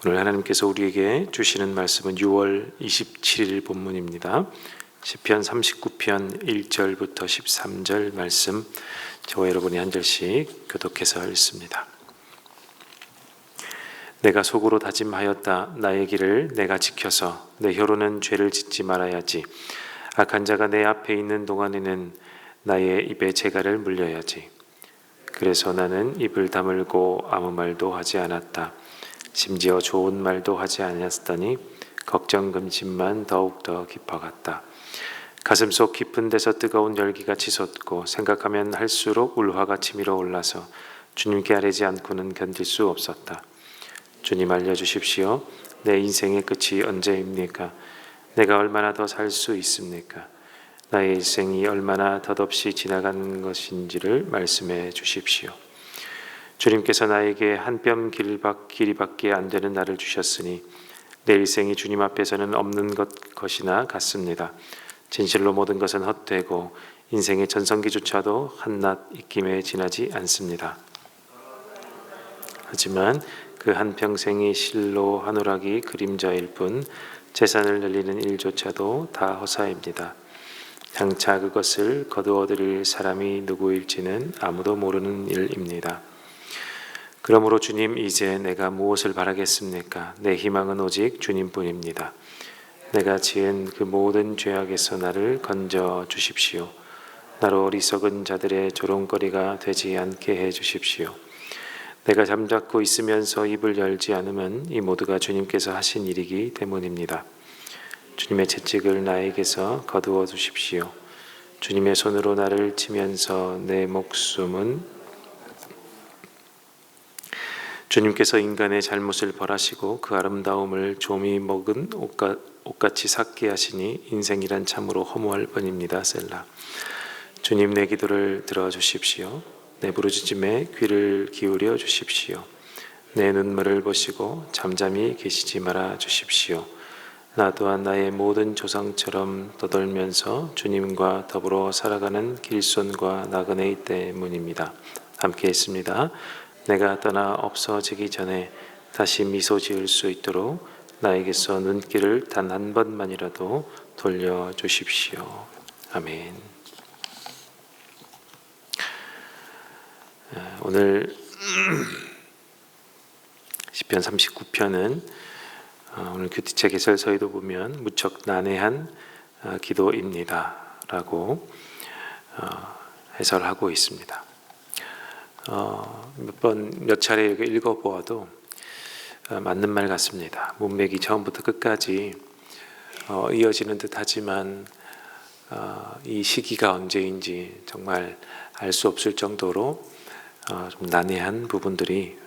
오늘 하나님께서 우리에게 주시는 말씀은 6월 27일 본문입니다. 시편 39편 1절부터 13절 말씀, 저와 여러분이 한 절씩 교독해서 읽습니다. 내가 속으로 다짐하였다. 나의 길을 내가 지켜서 내 혀로는 죄를 짓지 말아야지. 악한 자가 내 앞에 있는 동안에는 나의 입에 재갈을 물려야지. 그래서 나는 입을 다물고 아무 말도 하지 않았다. 심지어 좋은 말도 하지 않았더니 걱정 근심만 더욱더 깊어갔다. 가슴속 깊은 데서 뜨거운 열기가 치솟고 생각하면 할수록 울화가 치밀어 올라서 주님께 아뢰지 않고는 견딜 수 없었다. 주님 알려주십시오. 내 인생의 끝이 언제입니까? 내가 얼마나 더 살 수 있습니까? 나의 일생이 얼마나 덧없이 지나간 것인지를 말씀해 주십시오. 주님께서 나에게 한 뼘 길이밖에 안 되는 날을 주셨으니 내 일생이 주님 앞에서는 없는 것이나 같습니다. 진실로 모든 것은 헛되고 인생의 전성기조차도 한낱 입김에 지나지 않습니다. 하지만 그 한평생이 실로 하누라기 그림자일 뿐 재산을 늘리는 일조차도 다 허사입니다. 장차 그것을 거두어들일 사람이 누구일지는 아무도 모르는 일입니다. 그러므로 주님, 이제 내가 무엇을 바라겠습니까? 내 희망은 오직 주님뿐입니다. 내가 지은 그 모든 죄악에서 나를 건져 주십시오. 나로 어리석은 자들의 조롱거리가 되지 않게 해 주십시오. 내가 잠자코 있으면서 입을 열지 않으면 이 모두가 주님께서 하신 일이기 때문입니다. 주님의 채찍을 나에게서 거두어 주십시오. 주님의 손으로 나를 치면서 내 목숨은 주님께서 인간의 잘못을 벌하시고 그 아름다움을 좀이 먹은 옷같이 삭게 하시니 인생이란 참으로 허무할 뿐입니다. 셀라. 주님, 내 기도를 들어주십시오. 내 부르짖음에 귀를 기울여 주십시오. 내 눈물을 보시고 잠잠히 계시지 말아 주십시오. 나 또한 나의 모든 조상처럼 떠돌면서 주님과 더불어 살아가는 길손과 나그네이 때문입니다. 함께 했습니다. 내가 떠나 없어지기 전에 다시 미소 지을 수 있도록 나에게서 눈길을 단 한 번만이라도 돌려주십시오. 아멘. 오늘 시편 39편은 오늘 큐티체 개설서에도 보면 무척 난해한 기도입니다 라고 해설하고 있습니다. 몇 차례 읽어보아도 맞는 말 같습니다. 문맥이 처음부터 끝까지 이어지는 듯 하지만 이 시기가 언제인지 정말 알 수 없을 정도로 좀 난해한 부분들이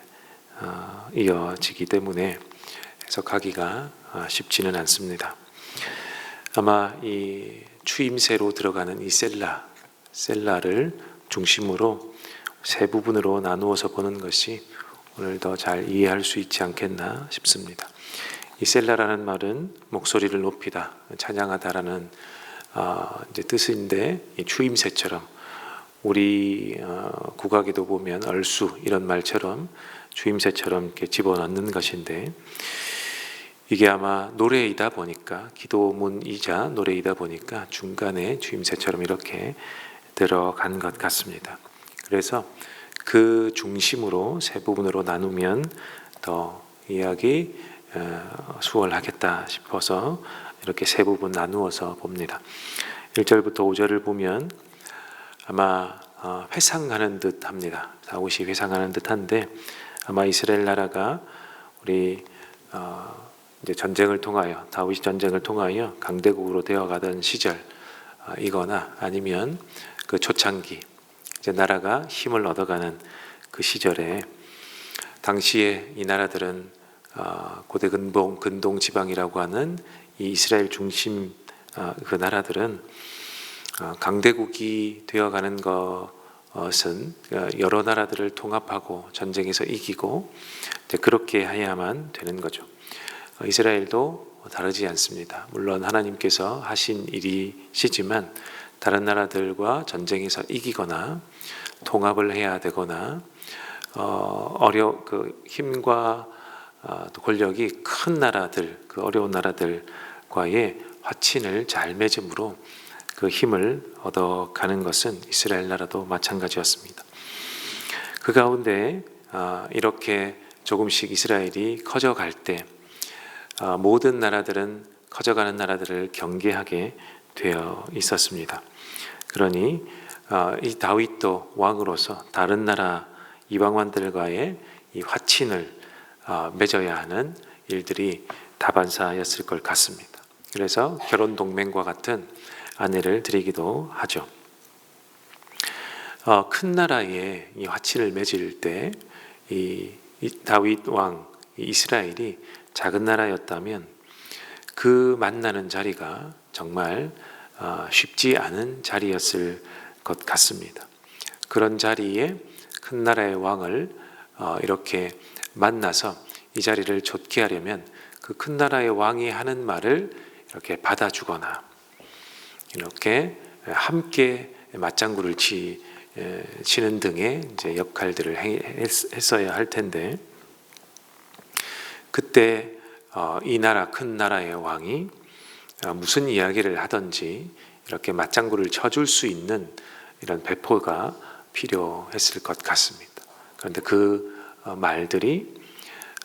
이어지기 때문에 해석하기가 쉽지는 않습니다. 아마 이 추임새로 들어가는 이 셀라를 중심으로 세 부분으로 나누어서 보는 것이 오늘 더 잘 이해할 수 있지 않겠나 싶습니다. 이 셀라라는 말은 목소리를 높이다, 찬양하다라는 이제 뜻인데, 이 추임새처럼 우리 국악에도 보면 얼수 이런 말처럼 추임새처럼 이렇게 집어넣는 것인데, 이게 아마 노래이다 보니까, 기도문이자 노래이다 보니까 중간에 추임새처럼 이렇게 들어간 것 같습니다. 그래서 그 중심으로 세 부분으로 나누면 더 이해하기 수월하겠다 싶어서 이렇게 세 부분 나누어서 봅니다. 1절부터 5절을 보면 아마 회상하는 듯 합니다. 다윗이 회상하는 듯한데, 아마 이스라엘 나라가 우리 이제 전쟁을 통하여, 다윗이 전쟁을 통하여 강대국으로 되어가던 시절이거나 아니면 그 초창기 이제 나라가 힘을 얻어가는 그 시절에, 당시에 이 나라들은 고대 근동 지방이라고 하는 이 이스라엘 중심 그 나라들은 강대국이 되어가는 것은 여러 나라들을 통합하고 전쟁에서 이기고 그렇게 해야만 되는 거죠. 이스라엘도 다르지 않습니다. 물론 하나님께서 하신 일이시지만 다른 나라들과 전쟁에서 이기거나 통합을 해야 되거나 그 힘과 또 권력이 큰 나라들, 그 어려운 나라들과의 화친을 잘 맺음으로 그 힘을 얻어가는 것은 이스라엘 나라도 마찬가지였습니다. 그 가운데 이렇게 조금씩 이스라엘이 커져갈 때 모든 나라들은 커져가는 나라들을 경계하게 되어 있었습니다. 그러니 이 다윗도 왕으로서 다른 나라 이방원들과의 이 화친을 맺어야 하는 일들이 다반사였을 것 같습니다. 그래서 결혼 동맹과 같은 아내를 드리기도 하죠. 큰 나라에 이 화친을 맺을 때 이 다윗 왕 이스라엘이 작은 나라였다면 그 만나는 자리가 정말 쉽지 않은 자리였을 것 같습니다. 그런 자리에 큰 나라의 왕을 이렇게 만나서 이 자리를 좋게 하려면 그 큰 나라의 왕이 하는 말을 이렇게 받아주거나 이렇게 함께 맞장구를 치는 등의 이제 역할들을 했어야 할 텐데, 그때 이 나라 큰 나라의 왕이 무슨 이야기를 하든지 이렇게 맞장구를 쳐줄 수 있는 이런 배포가 필요했을 것 같습니다. 그런데 그 말들이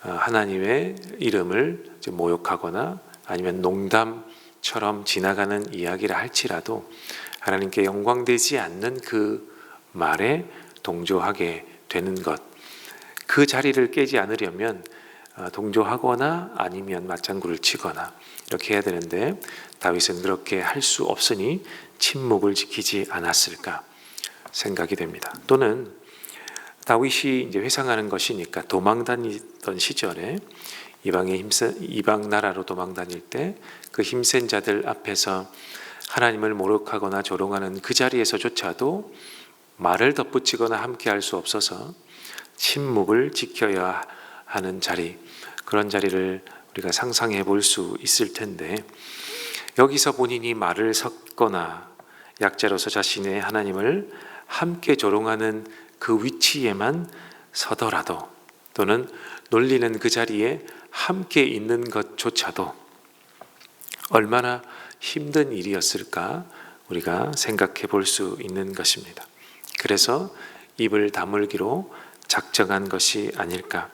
하나님의 이름을 모욕하거나 아니면 농담처럼 지나가는 이야기를 할지라도 하나님께 영광되지 않는 그 말에 동조하게 되는 것, 그 자리를 깨지 않으려면 동조하거나 아니면 맞장구를 치거나 이렇게 해야 되는데 다윗은 그렇게 할 수 없으니 침묵을 지키지 않았을까 생각이 됩니다. 또는 다윗이 이제 회상하는 것이니까 도망 다니던 시절에 이방 나라로 도망 다닐 때 그 힘센 자들 앞에서 하나님을 모욕하거나 조롱하는 그 자리에서조차도 말을 덧붙이거나 함께 할 수 없어서 침묵을 지켜야 하는 자리, 그런 자리를 우리가 상상해 볼 수 있을 텐데, 여기서 본인이 말을 섞거나 약자로서 자신의 하나님을 함께 조롱하는 그 위치에만 서더라도, 또는 놀리는 그 자리에 함께 있는 것조차도 얼마나 힘든 일이었을까 우리가 생각해 볼 수 있는 것입니다. 그래서 입을 다물기로 작정한 것이 아닐까.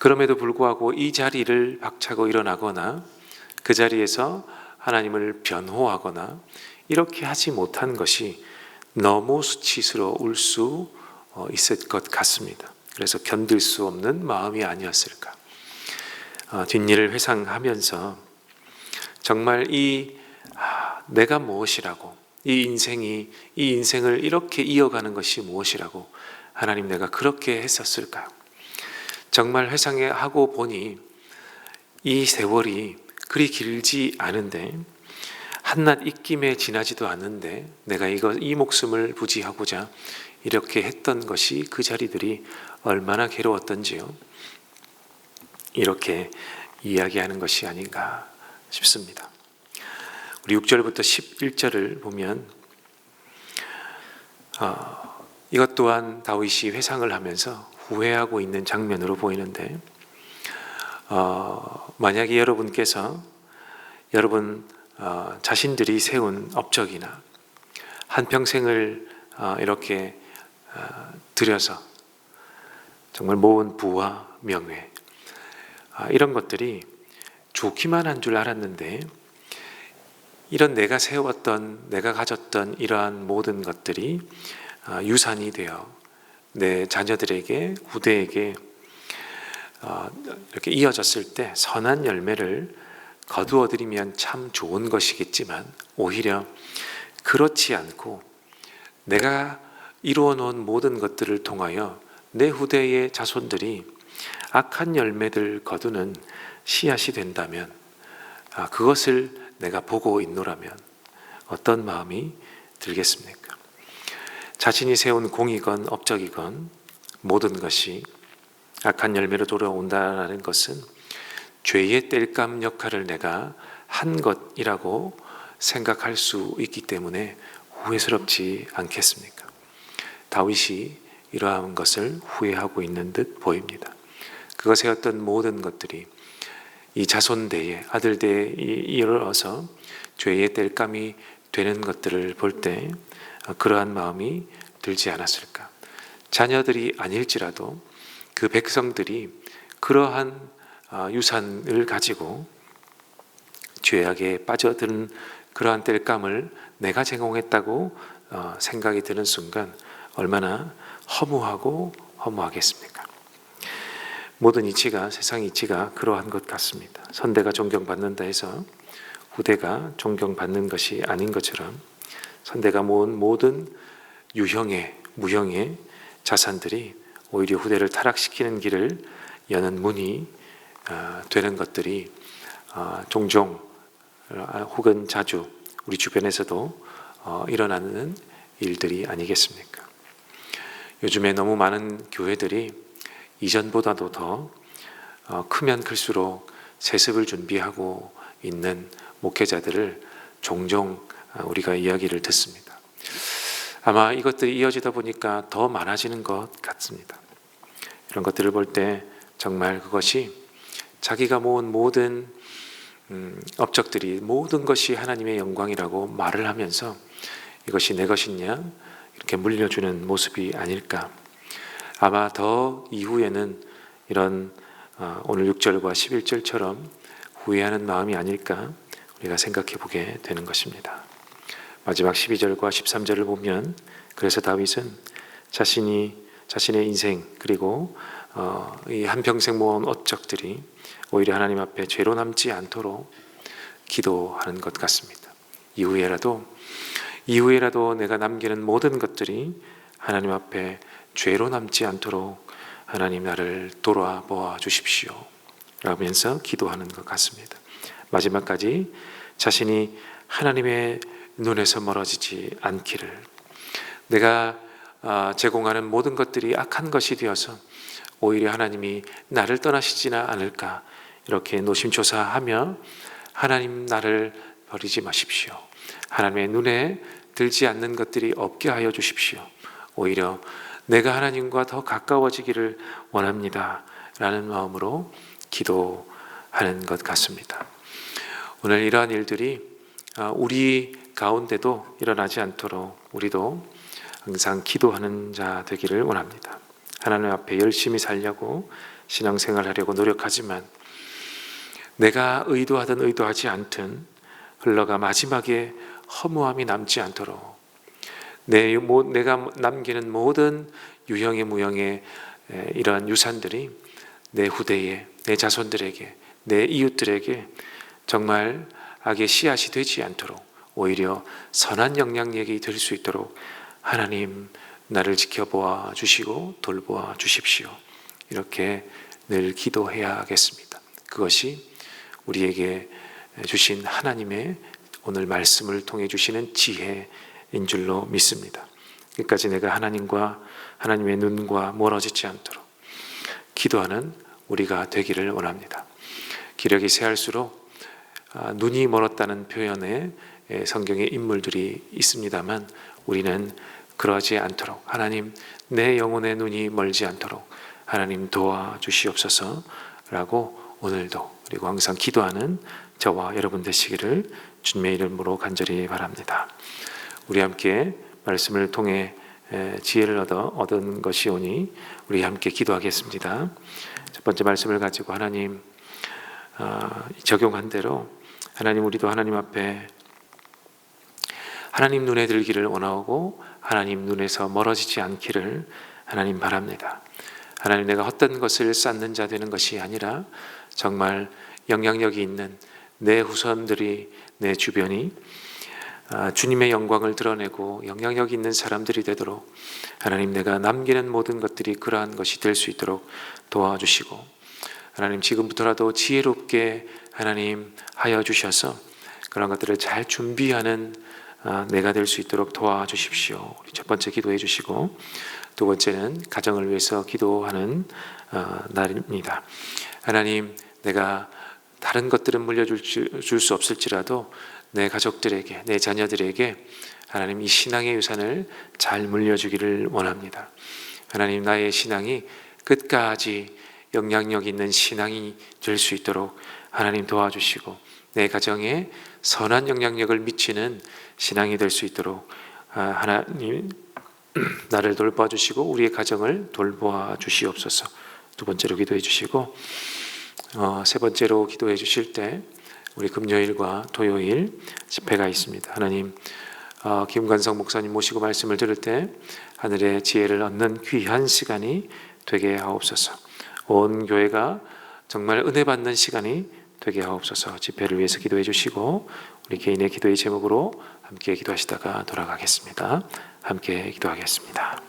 그럼에도 불구하고 이 자리를 박차고 일어나거나 그 자리에서 하나님을 변호하거나 이렇게 하지 못한 것이 너무 수치스러울 수 있을 것 같습니다. 그래서 견딜 수 없는 마음이 아니었을까. 뒷일을 회상하면서 정말 내가 무엇이라고, 이 인생을 이렇게 이어가는 것이 무엇이라고 하나님 내가 그렇게 했었을까. 정말 회상하고 보니 이 세월이 그리 길지 않은데, 한낱 입김에 지나지도 않는데 내가 이 목숨을 부지하고자 이렇게 했던 것이, 그 자리들이 얼마나 괴로웠던지요. 이렇게 이야기하는 것이 아닌가 싶습니다. 우리 6절부터 11절을 보면 이것 또한 다윗이 회상을 하면서 후회하고 있는 장면으로 보이는데, 만약에 여러분께서 여러분 자신들이 세운 업적이나 한평생을 이렇게 들여서 정말 모은 부와 명예, 이런 것들이 좋기만 한 줄 알았는데, 이런 내가 세웠던, 내가 가졌던 이러한 모든 것들이 유산이 되어 내 자녀들에게, 후대에게 이렇게 이어졌을 때 선한 열매를 거두어들이면 참 좋은 것이겠지만, 오히려 그렇지 않고 내가 이루어 놓은 모든 것들을 통하여 내 후대의 자손들이 악한 열매들 거두는 씨앗이 된다면, 그것을 내가 보고 있노라면 어떤 마음이 들겠습니까? 자신이 세운 공이건 업적이건 모든 것이 악한 열매로 돌아온다는 것은 죄의 땔감 역할을 내가 한 것이라고 생각할 수 있기 때문에 후회스럽지 않겠습니까? 다윗이 이러한 것을 후회하고 있는 듯 보입니다. 그 그가 세웠던 모든 것들이 이 자손대에 아들대에 이르러서 죄의 땔감이 되는 것들을 볼 때 그러한 마음이 들지 않았을까. 자녀들이 아닐지라도 그 백성들이 그러한 유산을 가지고 죄악에 빠져드는 그러한 땔감을 내가 제공했다고 생각이 드는 순간 얼마나 허무하고 허무하겠습니까? 모든 이치가, 세상 이치가 그러한 것 같습니다. 선대가 존경받는다 해서 후대가 존경받는 것이 아닌 것처럼 선대가 모은 모든 무형의 자산들이 오히려 후대를 타락시키는 길을 여는 문이 되는 것들이 종종 혹은 자주 우리 주변에서도 일어나는 일들이 아니겠습니까? 요즘에 너무 많은 교회들이 이전보다도 더 크면 클수록 세습을 준비하고 있는 목회자들을 종종 우리가 이야기를 듣습니다. 아마 이것들이 이어지다 보니까 더 많아지는 것 같습니다. 이런 것들을 볼 때 정말 그것이 자기가 모은 모든 업적들이 모든 것이 하나님의 영광이라고 말을 하면서 이것이 내 것이냐 이렇게 물려주는 모습이 아닐까. 아마 더 이후에는 이런 오늘 6절과 11절처럼 후회하는 마음이 아닐까 우리가 생각해 보게 되는 것입니다. 마지막 12절과 13절을 보면 그래서 다윗은 자신의 인생 그리고 이 한평생 모은 업적들이 오히려 하나님 앞에 죄로 남지 않도록 기도하는 것 같습니다. 이후에라도 내가 남기는 모든 것들이 하나님 앞에 죄로 남지 않도록 하나님 나를 돌아보아 주십시오 라면서 기도하는 것 같습니다. 마지막까지 자신이 하나님의 눈에서 멀어지지 않기를, 내가 제공하는 모든 것들이 악한 것이 되어서 오히려 하나님이 나를 떠나시지는 않을까 이렇게 노심초사하며 하나님 나를 버리지 마십시오. 하나님의 눈에 들지 않는 것들이 없게 하여 주십시오. 오히려 내가 하나님과 더 가까워지기를 원합니다 라는 마음으로 기도하는 것 같습니다. 오늘 이러한 일들이 우리 가운데도 일어나지 않도록 우리도 항상 기도하는 자 되기를 원합니다. 하나님 앞에 열심히 살려고 신앙생활 하려고 노력하지만 내가 의도하든 의도하지 않든 흘러가 마지막에 허무함이 남지 않도록 내가 남기는 모든 유형의 무형의 이러한 유산들이 내 후대에, 내 자손들에게, 내 이웃들에게 정말 악의 씨앗이 되지 않도록 오히려 선한 영향력이 될 수 있도록 하나님 나를 지켜보아 주시고 돌보아 주십시오. 이렇게 늘 기도해야겠습니다. 그것이 우리에게 주신 하나님의 오늘 말씀을 통해 주시는 지혜인 줄로 믿습니다. 끝까지 내가 하나님의 눈과 멀어지지 않도록 기도하는 우리가 되기를 원합니다. 기력이 세할수록 눈이 멀었다는 표현에 성경의 인물들이 있습니다만 우리는 그러지 않도록 하나님 내 영혼의 눈이 멀지 않도록 하나님 도와주시옵소서라고 오늘도 그리고 항상 기도하는 저와 여러분 되시기를 주님의 이름으로 간절히 바랍니다. 우리 함께 말씀을 통해 지혜를 얻은 것이오니 우리 함께 기도하겠습니다. 첫 번째 말씀을 가지고 하나님 적용한 대로 하나님 우리도 하나님 앞에 하나님 눈에 들기를 원하고 하나님 눈에서 멀어지지 않기를 하나님 바랍니다. 하나님 내가 헛된 것을 쌓는 자 되는 것이 아니라 정말 영향력이 있는 내 후손들이 내 주변이 주님의 영광을 드러내고 영향력 있는 사람들이 되도록 하나님 내가 남기는 모든 것들이 그러한 것이 될 수 있도록 도와주시고 하나님 지금부터라도 지혜롭게 하나님 하여 주셔서 그런 것들을 잘 준비하는 내가 될 수 있도록 도와주십시오. 우리 첫 번째 기도해 주시고 두 번째는 가정을 위해서 기도하는 날입니다. 하나님 내가 다른 것들은 물려줄 수 없을지라도 내 가족들에게 내 자녀들에게 하나님 이 신앙의 유산을 잘 물려주기를 원합니다. 하나님 나의 신앙이 끝까지 영향력 있는 신앙이 될 수 있도록 하나님 도와주시고 내 가정에 선한 영향력을 미치는 신앙이 될 수 있도록 하나님 나를 돌보아 주시고 우리의 가정을 돌보아 주시옵소서. 두 번째로 기도해 주시고 세 번째로 기도해 주실 때 우리 금요일과 토요일 집회가 있습니다. 하나님 김관성 목사님 모시고 말씀을 들을 때 하늘의 지혜를 얻는 귀한 시간이 되게 하옵소서. 온 교회가 정말 은혜 받는 시간이 되게 하옵소서. 집회를 위해서 기도해 주시고 우리 개인의 기도의 제목으로 함께 기도하시다가 돌아가겠습니다. 함께 기도하겠습니다.